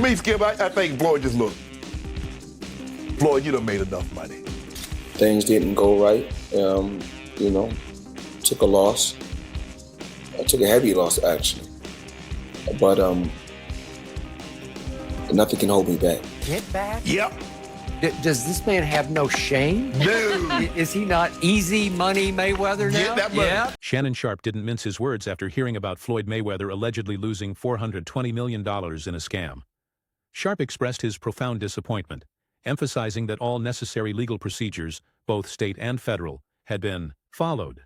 Me, Skip, I think Floyd just looked. Floyd, you done made enough money. Things didn't go right. You know, took a loss. I took a heavy loss, actually. But nothing can hold me back. Get back? Yep. Does this man have no shame? No. Is he not easy money Mayweather now? Get that money. Yeah. Shannon Sharpe didn't mince his words after hearing about Floyd Mayweather allegedly losing $420 million in a scam. Sharpe expressed his profound disappointment, emphasizing that all necessary legal procedures, both state and federal, had been followed.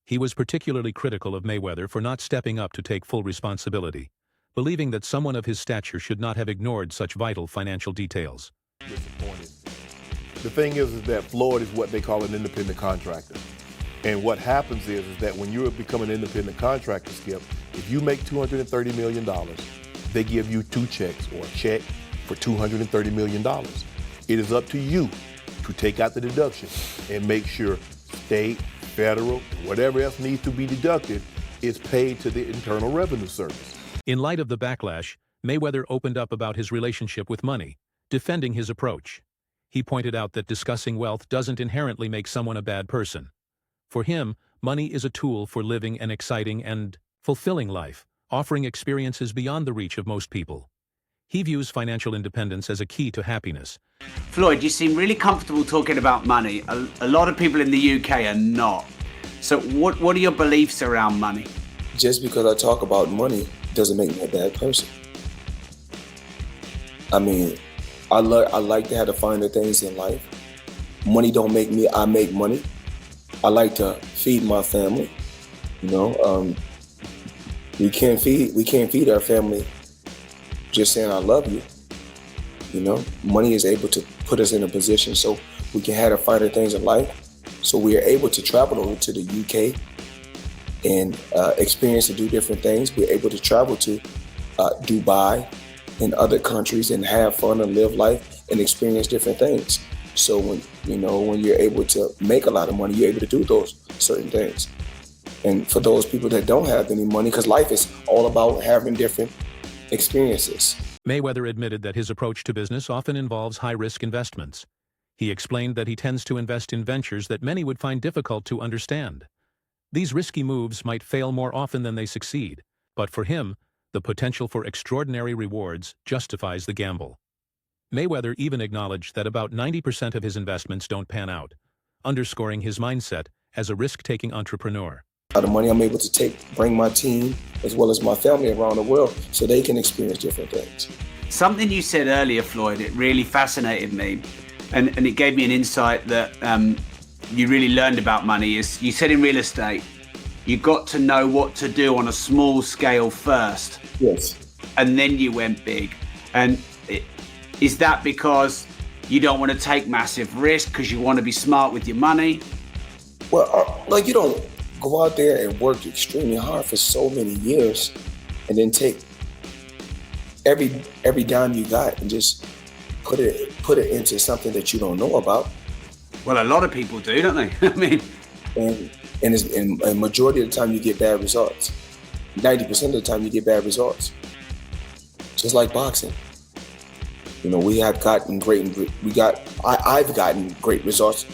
He was particularly critical of Mayweather for not stepping up to take full responsibility, believing that someone of his stature should not have ignored such vital financial details. Disappointed. The thing is that Floyd is what they call an independent contractor. And what happens is that when you become an independent contractor, Skip, if you make $230 million, they give you two checks or a check for $230 million. It is up to you to take out the deduction and make sure state, federal, whatever else needs to be deducted is paid to the Internal Revenue Service. In light of the backlash, Mayweather opened up about his relationship with money, defending his approach. He pointed out that discussing wealth doesn't inherently make someone a bad person. For him, money is a tool for living an exciting and fulfilling life, offering experiences beyond the reach of most people. He views financial independence as a key to happiness. Floyd, you seem really comfortable talking about money. A lot of people in the UK are not. So what are your beliefs around money? Just because I talk about money doesn't make me a bad person. I mean, I like to have the finer things in life. Money don't make me, I make money. I like to feed my family. You know, we can't feed our family just saying I love you. You know, money is able to put us in a position so we can have the finer things in life. So we are able to travel over to the UK and experience and do different things. We're able to travel to Dubai and other countries and have fun and live life and experience different things. So when you're able to make a lot of money, you're able to do those certain things. And for those people that don't have any money, because life is all about having different experiences. Mayweather admitted that his approach to business often involves high-risk investments. He explained that he tends to invest in ventures that many would find difficult to understand. These risky moves might fail more often than they succeed, but for him, the potential for extraordinary rewards justifies the gamble. Mayweather even acknowledged that about 90% of his investments don't pan out, underscoring his mindset as a risk-taking entrepreneur. The money I'm able to bring my team as well as my family around the world so they can experience different things. Something you said earlier, Floyd, it really fascinated me. And it gave me an insight that you really learned about money. Is you said in real estate, you got to know what to do on a small scale first. Yes. And then you went big. And is that because you don't want to take massive risk because you want to be smart with your money? Well, like you don't go out there and work extremely hard for so many years and then take every dime you got and just put it into something that you don't know about. Well, a lot of people do, don't they? I mean, and a majority of the time you get bad results. 90% of the time you get bad results. Just like boxing. You know, I've gotten great results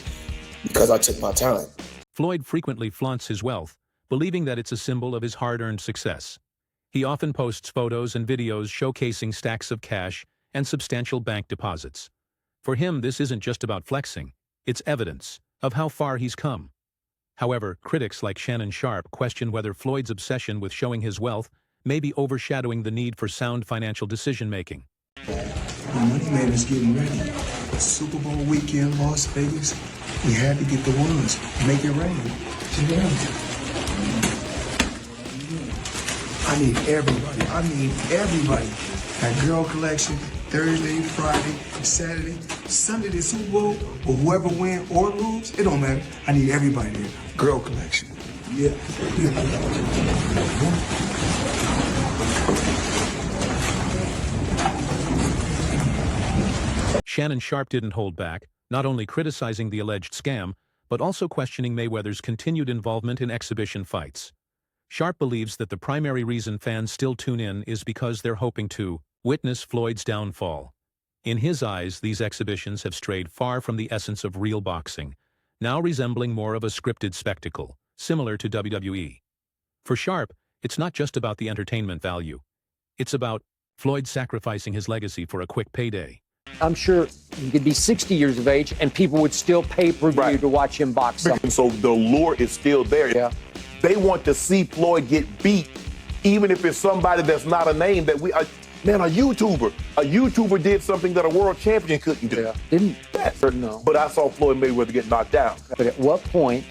because I took my time. Floyd frequently flaunts his wealth, believing that it's a symbol of his hard-earned success. He often posts photos and videos showcasing stacks of cash and substantial bank deposits. For him, this isn't just about flexing, it's evidence of how far he's come. However, critics like Shannon Sharpe question whether Floyd's obsession with showing his wealth may be overshadowing the need for sound financial decision-making. The Money Man is getting ready. Super Bowl weekend, Las Vegas. We had to get the ones, make it rain. I need everybody. That girl collection, Thursday, Friday, Saturday, Sunday, the Super Bowl, or whoever win or lose, it don't matter. I need everybody there. Girl collection. Yeah. Shannon Sharpe didn't hold back, not only criticizing the alleged scam, but also questioning Mayweather's continued involvement in exhibition fights. Sharpe believes that the primary reason fans still tune in is because they're hoping to Witness Floyd's downfall. In his eyes, these exhibitions have strayed far from the essence of real boxing, now resembling more of a scripted spectacle, similar to WWE. For Sharpe, it's not just about the entertainment value. It's about Floyd sacrificing his legacy for a quick payday. I'm sure he could be 60 years of age and people would still pay per view to watch him box something. And so the lure is still there. Yeah. They want to see Floyd get beat, even if it's somebody that's not a name that we. Man, a YouTuber did something that a world champion couldn't do. Yeah. Didn't? Yes. No. But I saw Floyd Mayweather get knocked down. But at what point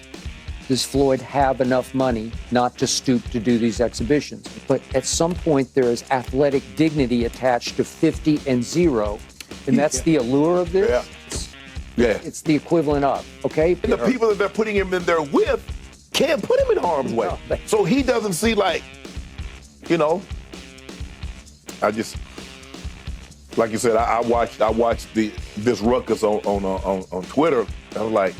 does Floyd have enough money not to stoop to do these exhibitions? But at some point, there is athletic dignity attached to 50 and 0, and that's the allure of this. Yeah. It's the equivalent of, okay? And the people that they're putting him in there with can't put him in harm's way. No. So he doesn't see, like, you know, like you said, I watched this ruckus on Twitter. I was like,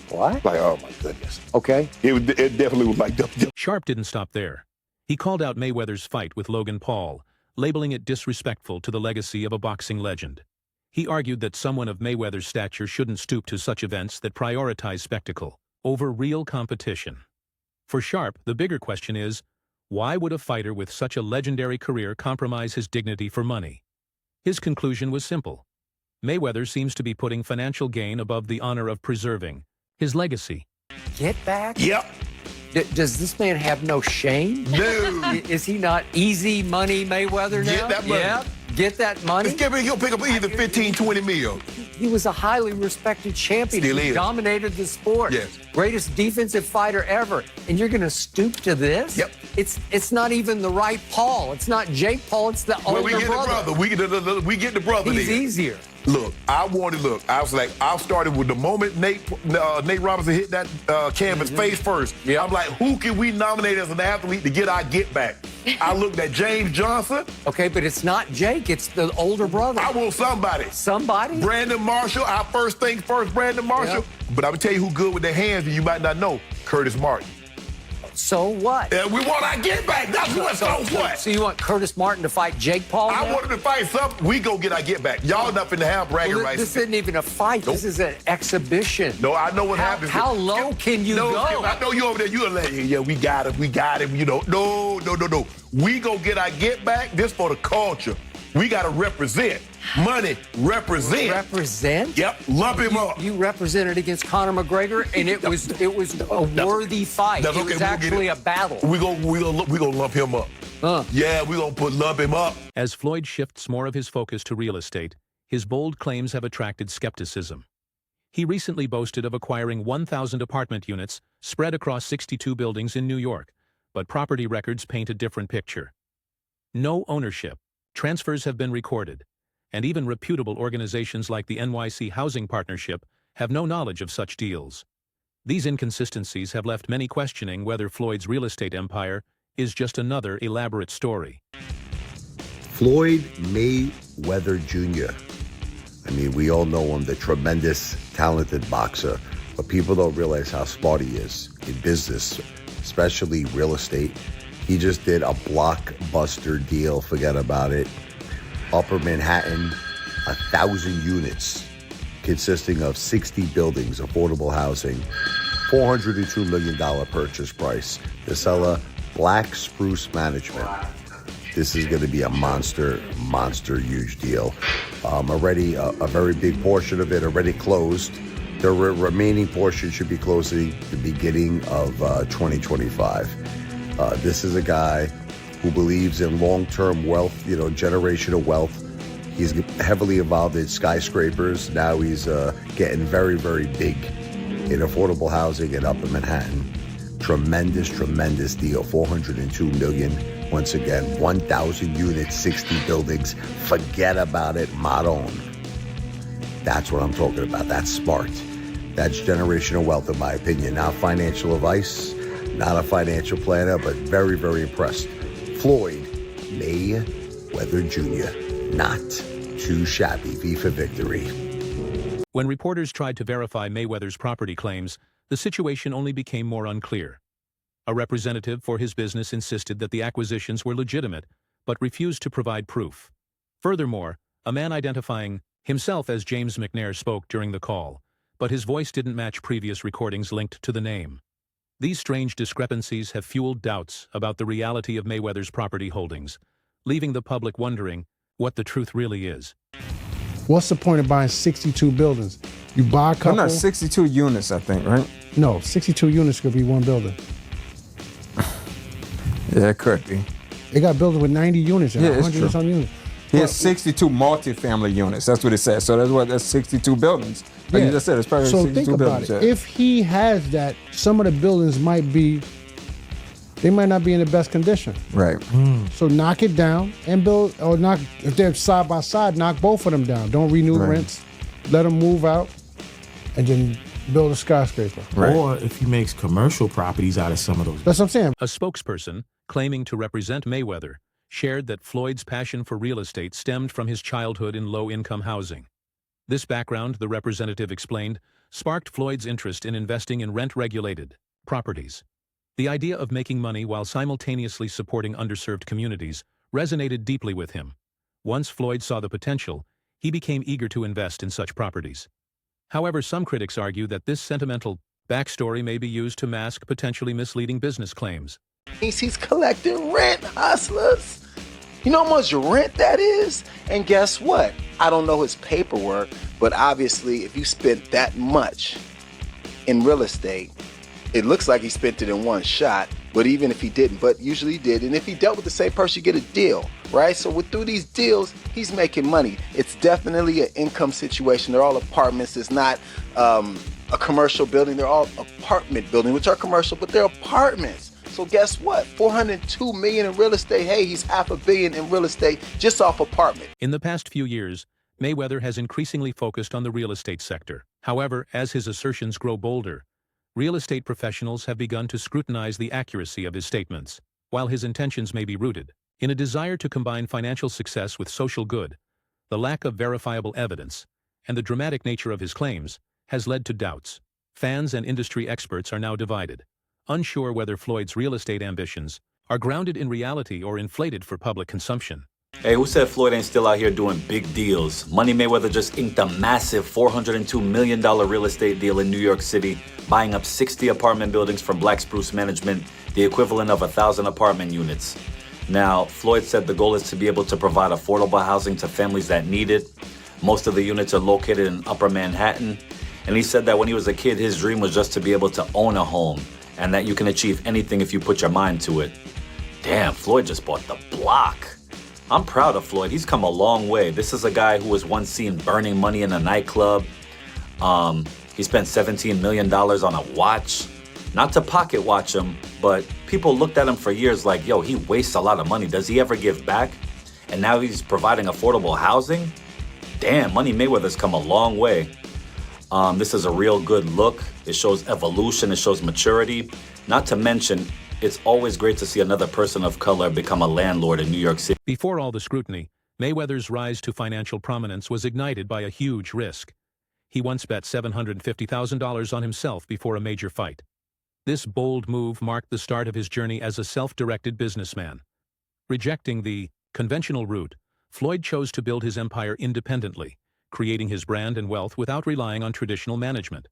what? Like, oh my goodness. Okay. It definitely was like. Sharpe didn't stop there. He called out Mayweather's fight with Logan Paul, labeling it disrespectful to the legacy of a boxing legend. He argued that someone of Mayweather's stature shouldn't stoop to such events that prioritize spectacle over real competition. For Sharpe, the bigger question is, why would a fighter with such a legendary career compromise his dignity for money? His conclusion was simple. Mayweather seems to be putting financial gain above the honor of preserving his legacy. Get back? Yep. Does this man have no shame? No. Is he not easy money Mayweather now? Get that money. Yeah. Get that money. He'll pick up either 15, 20 mil. He was a highly respected champion. Still He is. dominated the sport. Yes. Greatest defensive fighter ever. And you're going to stoop to this? Yep. It's not even the right Paul. It's not Jake Paul. It's the older we get brother. the brother. We get the brother. He's then. easier. Look, I was like, I started with the moment Nate Robinson hit that canvas face first. Yep. I'm like, who can we nominate as an athlete to get our get back? I looked at James Johnson. Okay, but it's not Jake. It's the older brother. I want somebody. Somebody? Brandon Marshall. Our first things first, Brandon Marshall. Yep. But I'm going to tell you who good with their hands and you might not know. Curtis Martin. So what? And we want our get back. That's what's so what. So you want Curtis Martin to fight Jake Paul? I now? wanted to fight something. We go get our get back. Y'all not finna have bragging Well, rights. this isn't even a fight. Nope. This is an exhibition. No, I know what happens. How low can you go? I know you over there. You're like, yeah, we got him. You know, no. We go get our get back. This for the culture. We got to represent. Money represent. Represent? Yep, lump him up. You represented against Conor McGregor, and it was a worthy fight. That's It okay, was we'll actually a battle. We gonna lump him up. Yeah, we gonna lump him up. As Floyd shifts more of his focus to real estate, his bold claims have attracted skepticism. He recently boasted of acquiring 1,000 apartment units spread across 62 buildings in New York, but property records paint a different picture. No ownership. Transfers have been recorded, and even reputable organizations like the NYC Housing Partnership have no knowledge of such deals. These inconsistencies have left many questioning whether Floyd's real estate empire is just another elaborate story. Floyd Mayweather Jr. I mean, we all know him, the tremendous, talented boxer, but people don't realize how smart he is in business, especially real estate. He just did a blockbuster deal, forget about it. Upper Manhattan, 1,000 units consisting of 60 buildings, affordable housing, $402 million purchase price. The seller, Black Spruce Management. This is going to be a monster huge deal. Already a very big portion of it already closed. The remaining portion should be closing the beginning of 2025. This is a guy who believes in long-term wealth, generational wealth. He's heavily involved in skyscrapers. Now he's getting very, very big in affordable housing in Upper Manhattan. Tremendous deal. $402 million. Once again, 1,000 units, 60 buildings. Forget about it, Maron. That's what I'm talking about. That's smart. That's generational wealth, in my opinion. Now, financial advice, not a financial planner, but very, very impressed. Floyd Mayweather Jr., not too shabby. V for victory. When reporters tried to verify Mayweather's property claims, the situation only became more unclear. A representative for his business insisted that the acquisitions were legitimate, but refused to provide proof. Furthermore, a man identifying himself as James McNair spoke during the call, but his voice didn't match previous recordings linked to the name. These strange discrepancies have fueled doubts about the reality of Mayweather's property holdings, leaving the public wondering what the truth really is. What's the point of buying 62 buildings? You buy a couple... No, 62 units, I think, right? No, 62 units could be one building. Yeah, it could be. They got buildings with 90 units and Yeah, it's 100 true. and some units. He has 62 multifamily units. That's what it says. So that's 62 buildings. Like you just said, it's probably so 62 think about buildings. it. Yeah. If he has that, some of the buildings might not be in the best condition. Right. So knock it down and build, or knock, if they're side by side, knock both of them down. Don't renew rents. Let them move out and then build a skyscraper. Right. Or if he makes commercial properties out of some of those. That's what I'm saying. A spokesperson, claiming to represent Mayweather, shared that Floyd's passion for real estate stemmed from his childhood in low-income housing. This background, the representative explained, sparked Floyd's interest in investing in rent-regulated properties. The idea of making money while simultaneously supporting underserved communities resonated deeply with him. Once Floyd saw the potential, he became eager to invest in such properties. However, some critics argue that this sentimental backstory may be used to mask potentially misleading business claims. He's collecting rent, hustlers. You know how much rent that is? And guess what? I don't know his paperwork, but obviously if you spent that much in real estate, it looks like he spent it in one shot, but even if he didn't, but usually he did. And if he dealt with the same person, you get a deal, right? So through these deals, he's making money. It's definitely an income situation. They're all apartments. It's not a commercial building. They're all apartment buildings, which are commercial, but they're apartments. So guess what? $402 million in real estate. Hey, he's $500 million in real estate just off apartment. In the past few years, Mayweather has increasingly focused on the real estate sector. However, as his assertions grow bolder, real estate professionals have begun to scrutinize the accuracy of his statements. While his intentions may be rooted in a desire to combine financial success with social good, the lack of verifiable evidence and the dramatic nature of his claims has led to doubts. Fans and industry experts are now divided, unsure whether Floyd's real estate ambitions are grounded in reality or inflated for public consumption. Hey, who said Floyd ain't still out here doing big deals? Money Mayweather just inked a massive $402 million real estate deal in New York City, buying up 60 apartment buildings from Black Spruce Management, the equivalent of 1,000 apartment units. Now, Floyd said the goal is to be able to provide affordable housing to families that need it. Most of the units are located in Upper Manhattan. And he said that when he was a kid, his dream was just to be able to own a home, and that you can achieve anything if you put your mind to it. Damn, Floyd just bought the block. I'm proud of Floyd. He's come a long way. This is a guy who was once seen burning money in a nightclub. He spent $17 million on a watch. Not to pocket watch him, but people looked at him for years like, yo, he wastes a lot of money. Does he ever give back? And now he's providing affordable housing? Damn, Money Mayweather's come a long way. This is a real good look. It shows evolution, it shows maturity. Not to mention, it's always great to see another person of color become a landlord in New York City. Before all the scrutiny, Mayweather's rise to financial prominence was ignited by a huge risk. He once bet $750,000 on himself before a major fight. This bold move marked the start of his journey as a self-directed businessman. Rejecting the conventional route, Floyd chose to build his empire independently, creating his brand and wealth without relying on traditional management.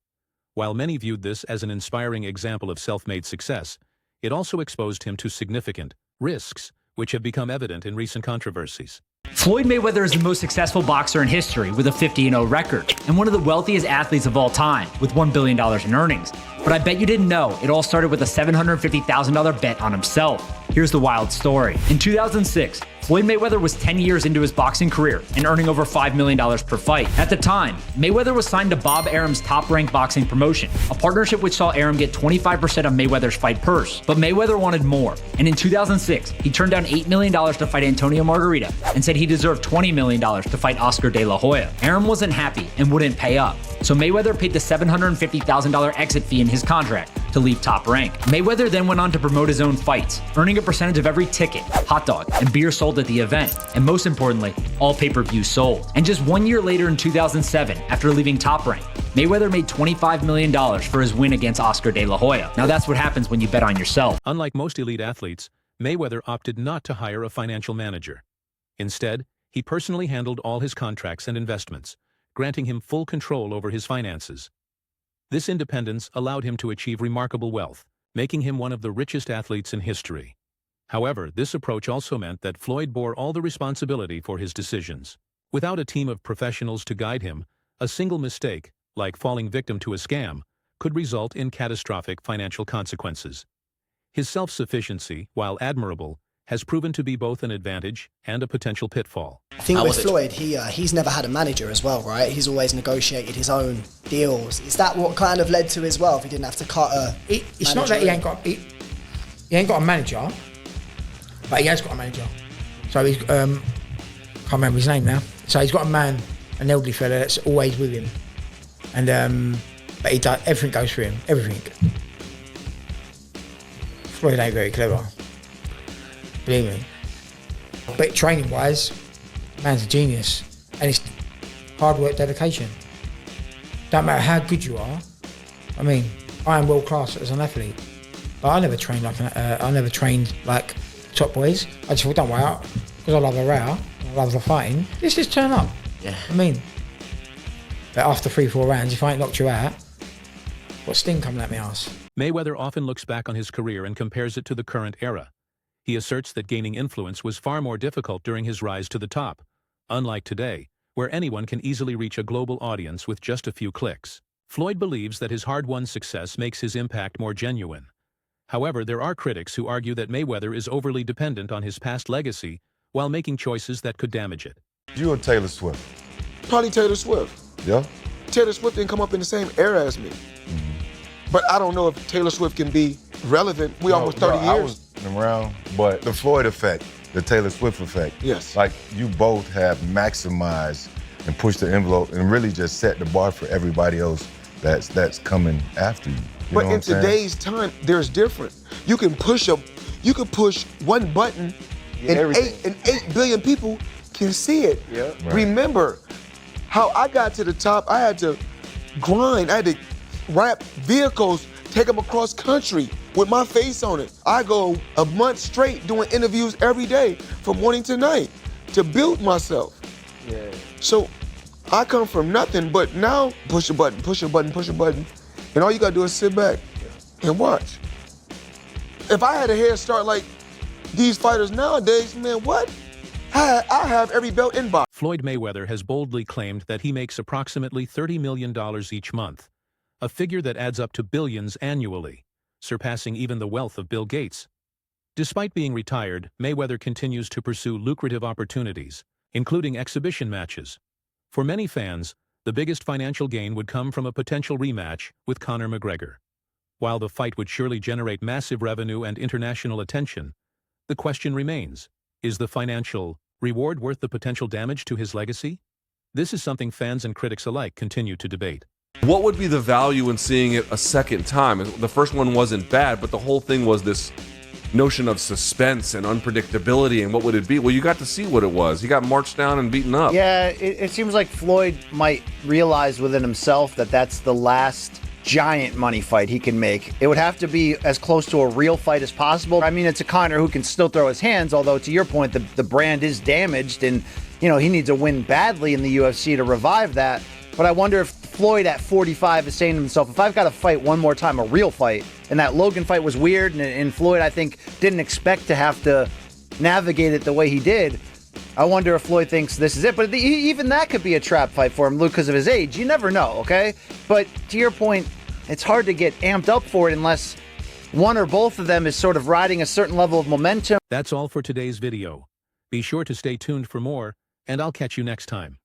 While many viewed this as an inspiring example of self-made success, it also exposed him to significant risks, which have become evident in recent controversies. Floyd Mayweather is the most successful boxer in history with a 50-0 record, and one of the wealthiest athletes of all time with $1 billion in earnings. But I bet you didn't know, it all started with a $750,000 bet on himself. Here's the wild story. In 2006, Floyd Mayweather was 10 years into his boxing career and earning over $5 million per fight. At the time, Mayweather was signed to Bob Arum's Top Rank boxing promotion, a partnership which saw Arum get 25% of Mayweather's fight purse. But Mayweather wanted more, and in 2006, he turned down $8 million to fight Antonio Margarita and said he deserved $20 million to fight Oscar De La Hoya. Arum wasn't happy and wouldn't pay up, so Mayweather paid the $750,000 exit fee in his contract to leave Top Rank. Mayweather then went on to promote his own fights, earning a percentage of every ticket, hot dog, and beer sold at the event, and most importantly, all pay-per-views sold. And just 1 year later in 2007, after leaving Top Rank, Mayweather made $25 million for his win against Oscar De La Hoya. Now that's what happens when you bet on yourself. Unlike most elite athletes, Mayweather opted not to hire a financial manager. Instead, He personally handled all his contracts and investments, granting him full control over his finances. This independence allowed him to achieve remarkable wealth, making him one of the richest athletes in history. However, this approach also meant that Floyd bore all the responsibility for his decisions. Without a team of professionals to guide him, a single mistake, like falling victim to a scam, could result in catastrophic financial consequences. His self-sufficiency, while admirable, has proven to be both an advantage and a potential pitfall. I think with Floyd, he's never had a manager as well, right? He's always negotiated his own deals. Is that what kind of led to his wealth? He didn't have to cut a It's not that he ain't got a manager, but he has got a manager. So he's can't remember his name now. So he's got a man, an elderly fella that's always with him, and but he does everything goes through him, everything. Floyd ain't very clever. Believe me. But training-wise, man's a genius. And it's hard work, dedication. Don't matter how good you are. I mean, I am world-class as an athlete. But I never trained like top boys. I just thought, don't worry out, because I love a row, I love the fighting. Just turn up. Yeah. I mean, but after 3-4 rounds, if I ain't knocked you out, what's sting coming at my ass? Mayweather often looks back on his career and compares it to the current era. He asserts that gaining influence was far more difficult during his rise to the top, unlike today, where anyone can easily reach a global audience with just a few clicks. Floyd believes that his hard-won success makes his impact more genuine. However, there are critics who argue that Mayweather is overly dependent on his past legacy while making choices that could damage it. You or Taylor Swift? Probably Taylor Swift. Yeah? Taylor Swift didn't come up in the same era as me. But I don't know if Taylor Swift can be relevant. We almost 30 years. I was around, but the Floyd effect, the Taylor Swift effect. Yes. Like, you both have maximized and pushed the envelope and really just set the bar for everybody else that's coming after you. But in today's time, there's different. You can push one button and 8 billion people can see it. Yeah. Right. Remember how I got to the top. I had to grind. I had to wrap vehicles, take them across country with my face on it. I go a month straight doing interviews every day from morning to night to build myself. Yeah. So I come from nothing, but now push a button, push a button, push a button, and all you gotta do is sit back and watch. If I had a head start like these fighters nowadays, man, what? I have every belt in box. Floyd Mayweather has boldly claimed that he makes approximately $30 million each month, a figure that adds up to billions annually, surpassing even the wealth of Bill Gates. Despite being retired, Mayweather continues to pursue lucrative opportunities, including exhibition matches. For many fans, the biggest financial gain would come from a potential rematch with Conor McGregor. While the fight would surely generate massive revenue and international attention, the question remains, is the financial reward worth the potential damage to his legacy? This is something fans and critics alike continue to debate. What would be the value in seeing it a second time? The first one wasn't bad, but the whole thing was this notion of suspense and unpredictability, and what would it be? Well, you got to see what it was. He got marched down and beaten up. Yeah, it seems like Floyd might realize within himself that that's the last giant money fight he can make. It would have to be as close to a real fight as possible. I mean, it's a Conor who can still throw his hands, although to your point, the brand is damaged, and he needs a win badly in the UFC to revive that. But I wonder if Floyd at 45 is saying to himself, if I've got to fight one more time, a real fight, and that Logan fight was weird, and Floyd, I think, didn't expect to have to navigate it the way he did, I wonder if Floyd thinks this is it. But even that could be a trap fight for him, Luke, because of his age. You never know, okay? But to your point, it's hard to get amped up for it unless one or both of them is sort of riding a certain level of momentum. That's all for today's video. Be sure to stay tuned for more, and I'll catch you next time.